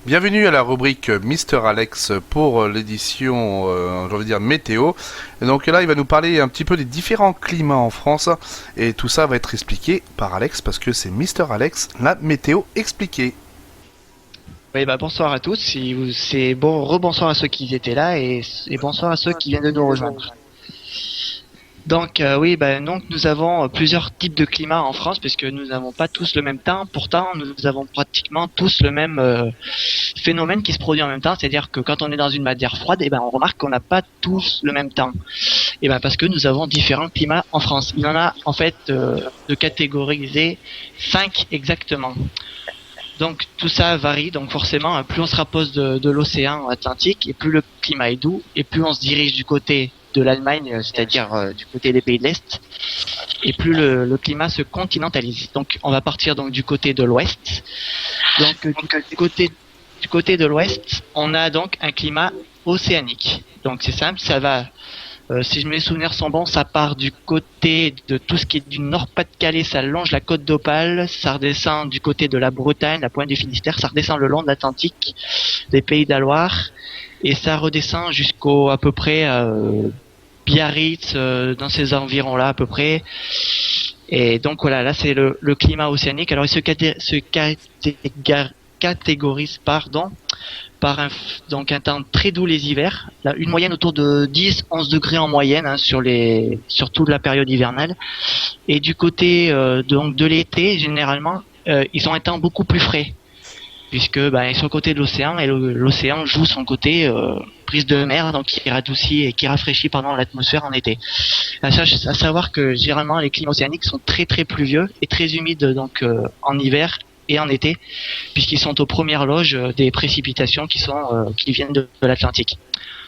Bienvenue à la rubrique Mister Alex pour l'édition, j'ai envie de dire météo. Et donc là, il va nous parler un petit peu des différents climats en France. Et tout ça va être expliqué par Alex parce que c'est Mister Alex, la météo expliquée. Oui, bonsoir à tous. C'est bon, rebonsoir à ceux qui étaient là et bonsoir à ceux qui viennent de nous rejoindre. Donc donc nous avons plusieurs types de climats en France puisque nous n'avons pas tous le même temps. Pourtant, nous avons pratiquement tous le même phénomène qui se produit en même temps. C'est-à-dire que quand on est dans une matière froide, on remarque qu'on n'a pas tous le même temps. Parce que nous avons différents climats en France. Il y en a en fait de catégoriser 5 exactement. Donc tout ça varie, donc forcément plus on se rapproche de l'océan Atlantique et plus le climat est doux et plus on se dirige du côté de l'Allemagne, c'est-à-dire du côté des pays de l'Est, et plus le climat se continentalise. Donc on va partir donc du côté de l'Ouest. Donc du côté de l'Ouest, on a donc un climat océanique. Donc c'est simple, ça va si mes souvenirs sont bons, ça part du côté de tout ce qui est du Nord-Pas-de-Calais, ça longe la côte d'Opale, ça redescend du côté de la Bretagne, la pointe du Finistère, ça redescend le long de l'Atlantique, des pays de la Loire, et ça redescend jusqu'au à peu près Biarritz, dans ces environs-là à peu près. Et donc voilà, là c'est le climat océanique. Alors il se catégorise par un temps très doux les hivers, là, une moyenne autour de 10-11 degrés en moyenne sur toute la période hivernale. Et du côté donc de l'été, généralement, ils ont un temps beaucoup plus frais, puisque ils sont au côté de l'océan et l'océan joue son côté brise de mer, donc qui radoucit et qui rafraîchit l'atmosphère en été. À savoir que généralement les climats océaniques sont très très pluvieux et très humides donc en hiver et en été, puisqu'ils sont aux premières loges des précipitations qui viennent de l'Atlantique.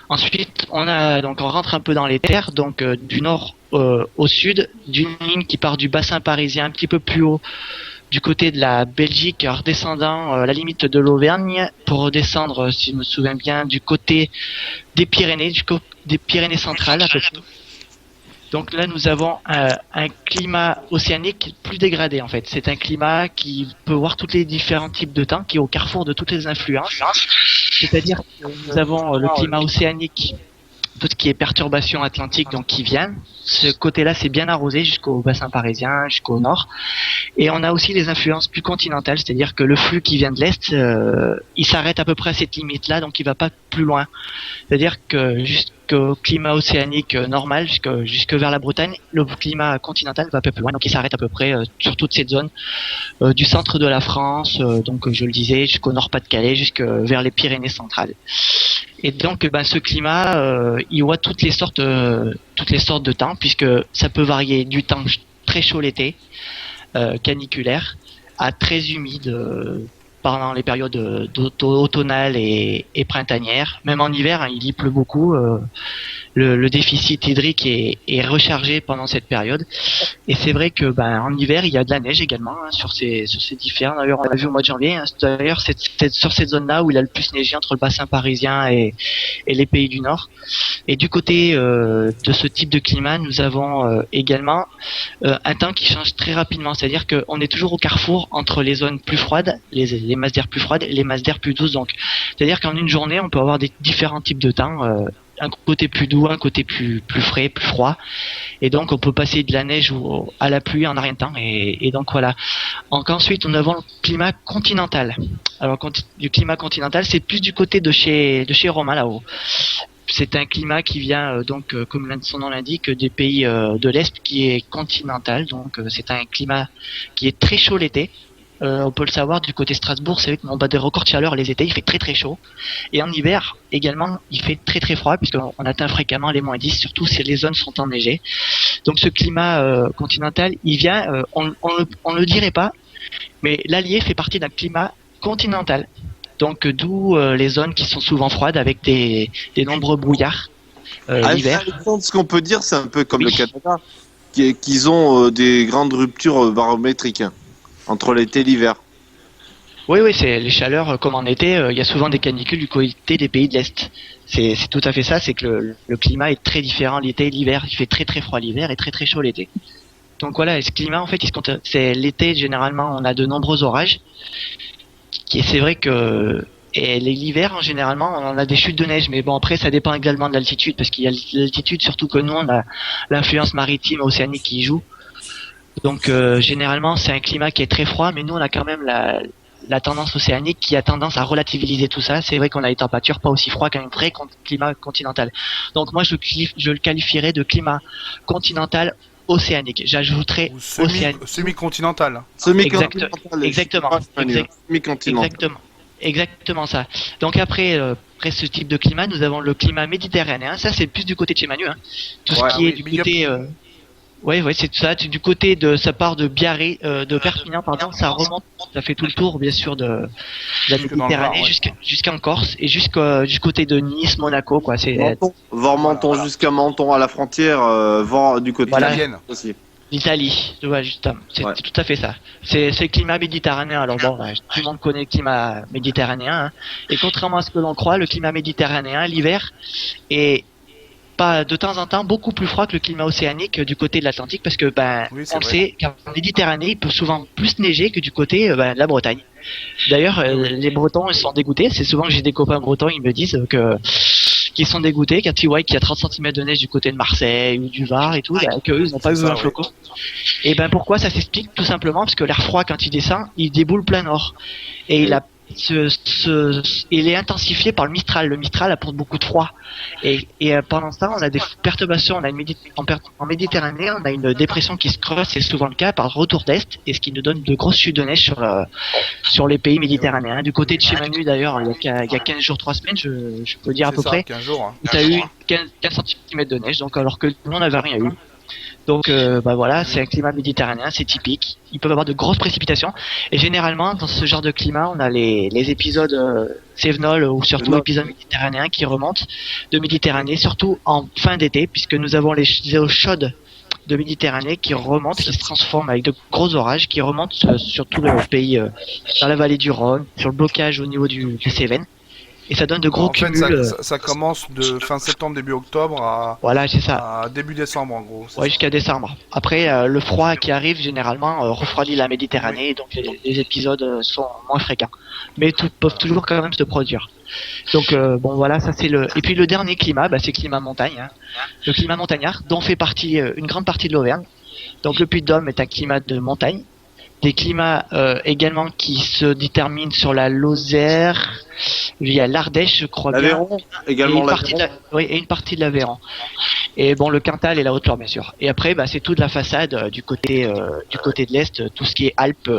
Ensuite, on rentre un peu dans les terres, donc du nord au sud, d'une ligne qui part du bassin parisien un petit peu plus haut, du côté de la Belgique, en redescendant la limite de l'Auvergne, pour redescendre, si je me souviens bien, du côté des Pyrénées, des Pyrénées centrales à peu près. Donc là, nous avons un climat océanique plus dégradé en fait. C'est un climat qui peut voir tous les différents types de temps, qui est au carrefour de toutes les influences. C'est-à-dire que nous avons le climat océanique, tout ce qui est perturbation atlantique, donc qui vient. Ce côté-là, c'est bien arrosé jusqu'au bassin parisien, jusqu'au nord. Et on a aussi les influences plus continentales, c'est-à-dire que le flux qui vient de l'Est, il s'arrête à peu près à cette limite-là, donc il va pas plus loin. C'est-à-dire que jusqu'au climat océanique normal, jusque vers la Bretagne, le climat continental va un peu plus loin, donc il s'arrête à peu près sur toute cette zone du centre de la France, donc je le disais, jusqu'au Nord-Pas-de-Calais, jusque vers les Pyrénées centrales. Et donc ce climat, il voit toutes les sortes de temps, puisque ça peut varier du temps très chaud l'été, caniculaire, à très humide pendant les périodes automnales et printanières. Même en hiver, il y pleut beaucoup. Le déficit hydrique est rechargé pendant cette période. Et c'est vrai que en hiver, il y a de la neige également sur ces différents. D'ailleurs, on l'a vu au mois de janvier. D'ailleurs, c'est sur cette zone-là où il a le plus neigé entre le bassin parisien et les pays du Nord. Et du côté de ce type de climat, nous avons également un temps qui change très rapidement. C'est-à-dire qu'on est toujours au carrefour entre les zones plus froides, les masses d'air plus froides et les masses d'air plus douces. Donc, c'est-à-dire qu'en une journée, on peut avoir des différents types de temps. Un côté plus doux, un côté plus frais, plus froid, et donc on peut passer de la neige à la pluie en rien de temps, et donc voilà. Donc ensuite on a le climat continental. Alors du climat continental, c'est plus du côté de chez Romain là-haut. C'est un climat qui vient comme son nom l'indique, des pays de l'Est, qui est continental. Donc c'est un climat qui est très chaud l'été. On peut le savoir du côté Strasbourg, c'est vrai qu'on bat des records de chaleur les étés, il fait très très chaud. Et en hiver également, il fait très très froid, puisqu'on atteint fréquemment les -10, surtout si les zones sont enneigées. Donc ce climat continental, il vient, on le dirait pas, mais l'Allier fait partie d'un climat continental. Donc d'où les zones qui sont souvent froides avec des nombreux brouillards l'hiver. Ce qu'on peut dire, c'est un peu comme le Canada, qu'ils ont des grandes ruptures barométriques entre l'été et l'hiver. Oui, oui, c'est les chaleurs, comme en été, il y a souvent des canicules du côté des pays de l'Est. C'est tout à fait ça, c'est que le climat est très différent l'été et l'hiver. Il fait très très froid l'hiver et très très chaud l'été. Donc voilà, et ce climat, en fait, c'est l'été, généralement, on a de nombreux orages. Et c'est vrai que et l'hiver, généralement, on a des chutes de neige. Mais bon, après, ça dépend également de l'altitude, parce qu'il y a l'altitude, surtout que nous, on a l'influence maritime océanique qui y joue. Donc généralement, c'est un climat qui est très froid, mais nous, on a quand même la tendance océanique qui a tendance à relativiser tout ça. C'est vrai qu'on a des températures pas aussi froides qu'un vrai climat continental. Donc moi, je le qualifierais de climat continental océanique. J'ajouterais Ou océanique. semi-continental. Semi-continental. Exactement. Semi-continental. Exactement. Exactement ça. Donc après ce type de climat, nous avons le climat méditerranéen. Ça, c'est plus du côté de chez Manu. Hein. Tout ce qui est du côté... Ouais, c'est ça. Du côté de ça part de Biarritz, de Perpignan, pardon, ça remonte, ça fait tout le tour, bien sûr, de la Méditerranée jusqu'en Corse et du côté de Nice, Monaco, quoi. C'est Menton jusqu'à Menton à la frontière, du côté Voilà. de l'Italienne aussi. l'Italie, tu vois, justement. C'est Ouais. tout à fait ça. C'est le climat méditerranéen. Alors bon, tout le monde connaît le climat méditerranéen. Hein. Et contrairement à ce que l'on croit, le climat méditerranéen, l'hiver, est pas de temps en temps beaucoup plus froid que le climat océanique du côté de l'Atlantique parce que Oui, c'est on le vrai. sait qu'en Méditerranée il peut souvent plus neiger que du côté de la Bretagne. D'ailleurs les Bretons ils sont dégoûtés, c'est souvent que j'ai des copains bretons, ils me disent que qu'ils sont dégoûtés quand ils voient qu'il y a 30 cm de neige du côté de Marseille ou du Var et tout, qu'eux ils n'ont pas C'est eu ça, un flocon. Et pourquoi ça s'explique tout simplement parce que l'air froid quand il descend, il déboule plein nord et il est intensifié par le Mistral. Le Mistral apporte beaucoup de froid. Et pendant ce temps, on a des perturbations. En Méditerranée, on a une dépression qui se creuse, c'est souvent le cas, par retour d'Est, et ce qui nous donne de grosses chutes de neige sur les pays méditerranéens. Du côté de chez Manu, d'ailleurs, il y a 15 jours, 3 semaines, je peux dire à peu près, 15 jours. Hein. tu as eu 15 cm de neige, donc alors que nous, on n'avait rien eu. Donc voilà, c'est un climat méditerranéen, c'est typique. Ils peuvent avoir de grosses précipitations. Et généralement, dans ce genre de climat, on a les épisodes cévenols ou surtout épisodes méditerranéens qui remontent de Méditerranée, surtout en fin d'été, puisque nous avons les eaux chaudes de Méditerranée qui remontent, qui se transforment avec de gros orages, qui remontent sur tout le pays, dans la vallée du Rhône, sur le blocage au niveau du Cévennes. Et ça donne de gros En fait, cumuls. ça commence de fin septembre, début octobre Voilà, c'est ça. à début décembre en gros. c'est Ouais, ça. jusqu'à décembre. Après, le froid qui arrive généralement refroidit la Méditerranée, donc les épisodes sont moins fréquents. Mais peuvent toujours quand même se produire. Donc bon voilà, ça c'est le. Et puis le dernier climat, c'est le climat montagne, hein. Le climat montagnard, dont fait partie une grande partie de l'Auvergne. Donc le Puy-de-Dôme est un climat de montagne. Des climats également qui se déterminent sur la Lozère, il y a l'Ardèche, je crois bien. L'Aveyron, également l'Aveyron. Et une partie de l'Aveyron. Et bon, le Cantal et la Haute-Loire, bien sûr. Et après, c'est toute la façade du côté de l'Est, tout ce qui est Alpes,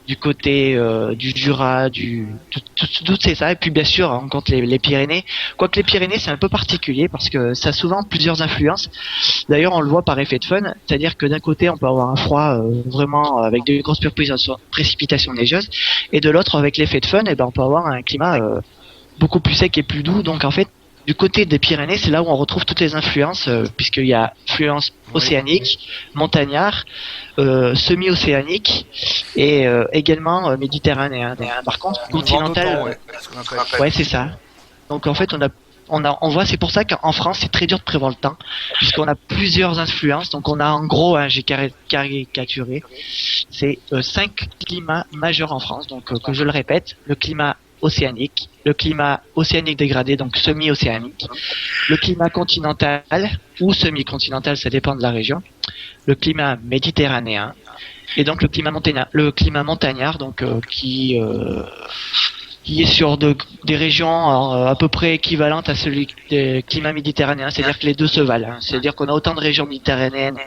du côté du Jura, tout c'est ça. Et puis bien sûr, on compte les Pyrénées. Quoique les Pyrénées, c'est un peu particulier parce que ça a souvent plusieurs influences. D'ailleurs, on le voit par effet de fun, c'est-à-dire que d'un côté, on peut avoir un froid vraiment avec de grosses précipitations neigeuses, et de l'autre, avec l'effet de fun, on peut avoir un climat beaucoup plus sec et plus doux. Donc en fait, du côté des Pyrénées, c'est là où on retrouve toutes les influences, puisqu'il y a influence océanique, montagnard, semi-océanique et également méditerranéen. Par contre, continental, ce qu'on appelle. ouais, c'est ça. Donc en fait, on voit, c'est pour ça qu'en France, c'est très dur de prévoir le temps, puisqu'on a plusieurs influences. Donc on a en gros, j'ai caricaturé, c'est 5 climats majeurs en France. Donc que je le répète, le climat océanique, le climat océanique dégradé, donc semi-océanique, le climat continental ou semi-continental, ça dépend de la région, le climat méditerranéen, et donc le climat montagnard, donc qui est sur des régions à peu près équivalentes à celui des climats méditerranéens, c'est-à-dire que les deux se valent. Hein. C'est-à-dire qu'on a autant de régions méditerranéennes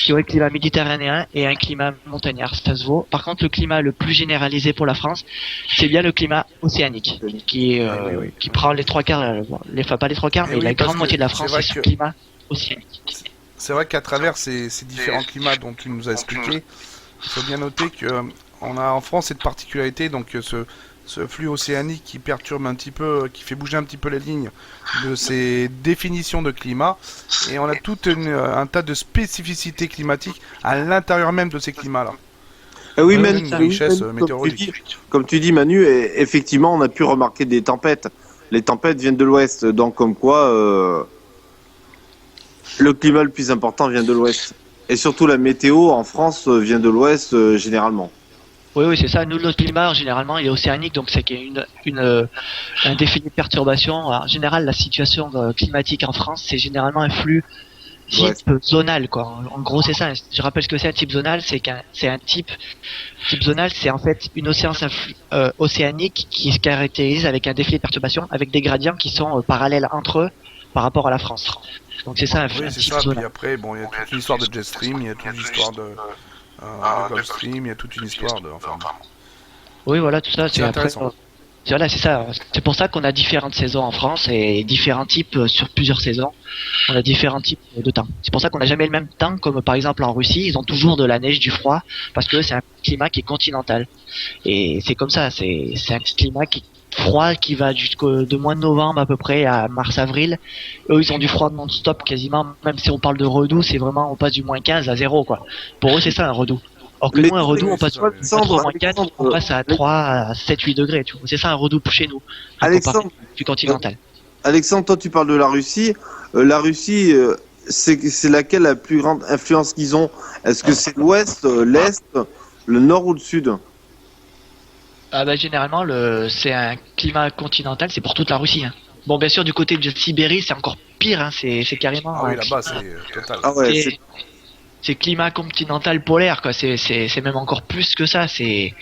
qui ont un climat méditerranéen et un climat montagnard, ça se vaut. Par contre, le climat le plus généralisé pour la France, c'est bien le climat océanique, qui prend les trois quarts, enfin pas les trois quarts, mais la grande moitié de la France, c'est ce climat océanique. C'est vrai qu'à travers ces différents climats dont tu nous as expliqué, il faut bien noter que on a en France cette particularité, donc ce flux océanique qui perturbe un petit peu, qui fait bouger un petit peu les lignes de ces définitions de climat, et on a tout un tas de spécificités climatiques à l'intérieur même de ces climats-là. oui, Ouais, Manu, une richesse météorologique. comme tu dis, Manu, effectivement, on a pu remarquer des tempêtes. Les tempêtes viennent de l'ouest, donc comme quoi le climat le plus important vient de l'ouest. Et surtout la météo en France vient de l'ouest généralement. Oui, oui, c'est ça. Nous, notre climat, généralement, il est océanique, donc c'est qu'il y a un défilé de perturbations. En général, la situation climatique en France, c'est généralement un flux type zonal, quoi. En gros, c'est ça. Je rappelle ce que c'est un type zonal, c'est un type zonal, c'est en fait une océanique qui se caractérise avec un défilé de perturbations, avec des gradients qui sont parallèles entre eux par rapport à la France. Donc c'est ça un Oui, c'est type ça. Puis zonal. après, bon, il y a toute une histoire de jet stream, il y a toute une histoire de Gulf Stream, il y a toute une histoire de. Enfin, Oui, voilà, tout ça, c'est après, intéressant. voilà, c'est ça. C'est pour ça qu'on a différentes saisons en France et différents types sur plusieurs saisons. On a différents types de temps. C'est pour ça qu'on n'a jamais le même temps, comme par exemple en Russie, ils ont toujours de la neige, du froid, parce que c'est un climat qui est continental. Et c'est comme ça, c'est un climat qui est froid qui va jusqu'au de mois de novembre à peu près à mars-avril. Eux, ils ont du froid non-stop quasiment. Même si on parle de redoux, c'est vraiment, on passe du moins 15 à 0, quoi. Pour eux, c'est ça un redoux. Or que Mais nous, un redoux, on passe c'est ça, pas trop moins 4, on passe à 3, à 7, 8 degrés, tu vois. C'est ça un redoux chez nous. Alexandre, Du continental. Alexandre, toi tu parles de la Russie. La Russie, c'est laquelle la plus grande influence qu'ils ont? Est-ce que c'est l'ouest, l'est, le nord ou le sud? Ah bah généralement c'est un climat continental, c'est pour toute la Russie. Hein. Bon bien sûr du côté de Sibérie c'est encore pire, hein. C'est carrément Ah oui, un là-bas, climat- c'est total. Ah ouais, c'est c'est climat continental polaire quoi. C'est même encore plus que ça. C'est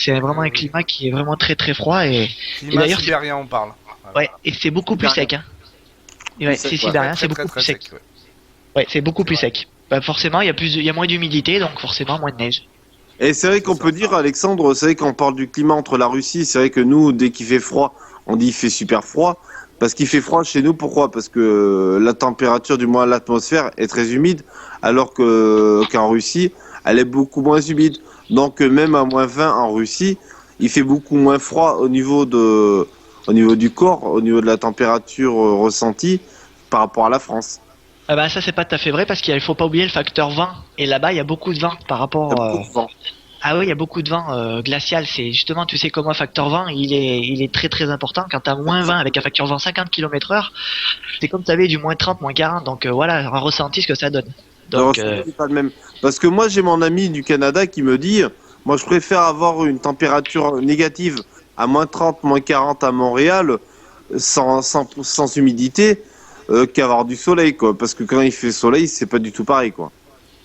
vraiment un climat qui est vraiment très très froid et Climat d'ailleurs, sibérien, on parle. Voilà. ouais et c'est beaucoup plus sec. Hein. Et ouais, Plus sec, c'est ouais. sibérien, Très, c'est très, beaucoup très plus sec. ouais. Ouais c'est beaucoup C'est plus vrai. sec. Bah forcément il y a moins d'humidité donc forcément moins de neige. Et c'est vrai C'est qu'on ça. peut dire, Alexandre, c'est vrai qu'on parle du climat entre la Russie, c'est vrai que nous, dès qu'il fait froid, on dit il fait super froid. Parce qu'il fait froid chez nous, pourquoi? Parce que la température, du moins l'atmosphère, est très humide, alors que qu'en Russie, elle est beaucoup moins humide. Donc même à moins 20 en Russie, il fait beaucoup moins froid au niveau du corps, au niveau de la température ressentie par rapport à la France. Ah bah ça c'est pas tout à fait vrai parce qu'il faut pas oublier le facteur vent et là-bas il y a beaucoup de vent par Il y a rapport beaucoup de vent. ah oui, il y a beaucoup de vent glacial. C'est justement, tu sais comment un facteur vent, il est très très important. Quand t'as moins 20 avec un facteur vent 50 km/h, c'est comme tu avais du moins 30, moins 40. Donc voilà, un ressenti ce que ça donne. Le Donc ressenti n'est pas le même. Parce que moi, j'ai mon ami du Canada qui me dit, moi, je préfère avoir une température négative à moins 30, moins 40 à Montréal, sans humidité, qu'avoir du soleil, quoi. Parce que quand il fait soleil, c'est pas du tout pareil, quoi.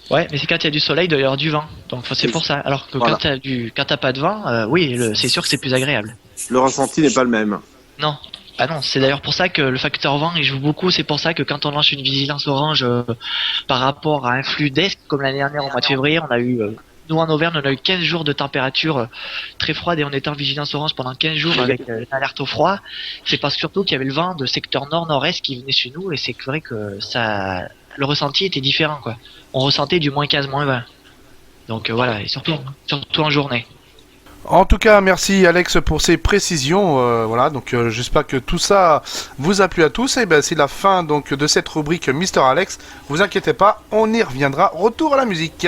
ouais, mais c'est quand il y a du soleil, il doit y avoir du vent. Donc c'est pour ça. Alors que Voilà. quand t'as pas de vent, oui, c'est sûr que c'est plus agréable. Le ressenti n'est pas le même. Non. Ah non, c'est d'ailleurs pour ça que le facteur vent il joue beaucoup. C'est pour ça que quand on lance une vigilance orange par rapport à un flux d'est, comme l'année dernière au mois de février, on a eu nous en Auvergne, on a eu 15 jours de température très froide et on était en vigilance orange pendant 15 jours avec une alerte au froid. C'est parce surtout qu'il y avait le vent de secteur nord-nord-est qui venait chez nous et c'est vrai que ça, le ressenti était différent quoi. On ressentait du moins 15, moins 20. Donc voilà, et surtout en journée. En tout cas, merci Alex pour ces précisions. Voilà, donc j'espère que tout ça vous a plu à tous. Et ben c'est la fin donc de cette rubrique Mister Alex. Vous inquiétez pas, on y reviendra. Retour à la musique.